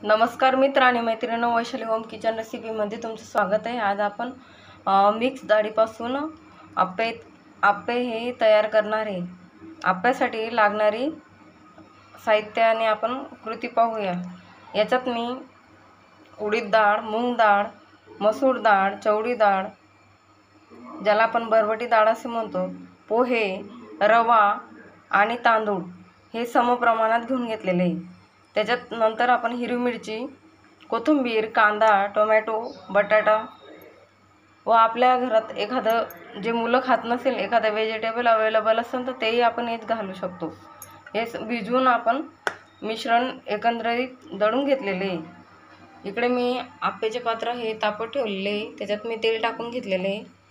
नमस्कार मित्र आणि मैत्रिणींनो, वैशाली होम किचन रेसिपीमध्ये तुमचं स्वागत आहे। आज आपण मिक्स डाळीपासून आप्पे हे तयार करणार आहे। आप्प्यासाठी लागणारी साहित्य आणि आपण कृती पाहूया। याच्यात मी उडीद डाळ, मूग डाळ, मसूर डाळ, चवळी डाळ, ज्याला आपण बरबटी डाळ असे म्हणतो, पोहे, रवा आणि तांदूळ हे समप्रमाणात घेऊन घेतलेले आहे। त्याच्यात नंतर आपण हिरवी मिरची, कोथिंबीर, कांदा, टोमॅटो, बटाटा व आपल्या घरात एखादं जे मुलं खात नसेल एखादं व्हेजिटेबल अवेलेबल असेल तर तेही आपण यात घालू शकतो। हे भिजवून आपण मिश्रण एकंदरीत दळून घेतलेले आहे। इकडे मी आप्याचे पात्र हे तापत ठेवलेले आहे, त्याच्यात मी तेल टाकून घेतलेले आहे।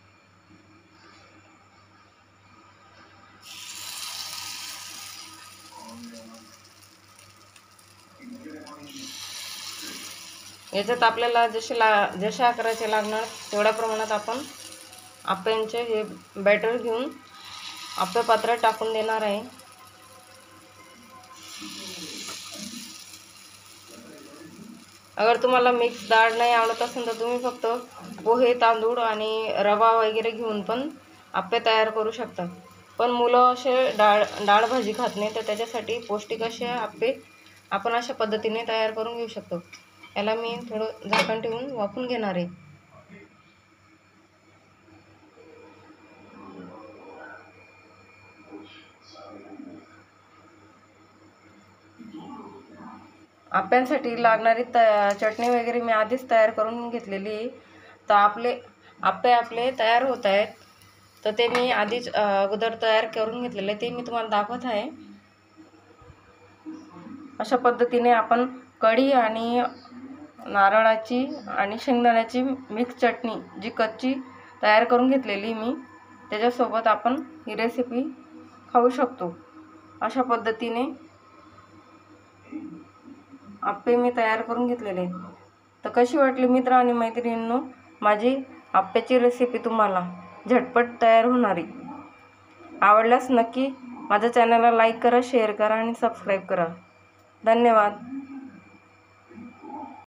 याच्यात आपल्याला जशा आकाराचे लागणार तेवढ्या प्रमाणात आपण आप्यांचे हे बॅटर घेऊन आप्या पात्रात टाकून देणार आहे। अगर तुम्हाला मिक्स डाळ नाही आवडत असेल तर तुम्ही फक्त पोहे, तांदूळ आणि रवा वगैरे घेऊन पण आप्पे तयार करू शकता। पण मुलं असे डाळ भाजी खात नाही, तर त्याच्यासाठी पौष्टिक असे आप्पे आपण अशा पद्धतीने तयार करून घेऊ शकतो। याला मी थोडं झाकण ठेवून वाफवून घेणार आहे। आप्यांसाठी लागणारी चटणी वगैरे मी आधीच तयार करून घेतलेली आहे। तर आपले आप्पे तयार होत आहेत, तर ते मी आधीच अगोदर तयार करून घेतलेले ते मी तुम्हाला दाखवत आहे। अशा पद्धतीने आपण कढी आणि नारळाची आणि शेंगदाण्याची मिक्स चटणी जी कच्ची तयार करून घेतलेली मी, त्याच्यासोबत आपण ही रेसिपी खाऊ शकतो। अशा पद्धतीने आप्पे मी तयार करून घेतलेले। तर कशी वाटली मित्र आणि मैत्रिणींनो माझी आप्याची रेसिपी? तुम्हाला झटपट तयार होणारी आवडल्यास नक्की माझ्या चॅनलला लाईक करा, शेअर करा आणि सबस्क्राईब करा। धन्यवाद।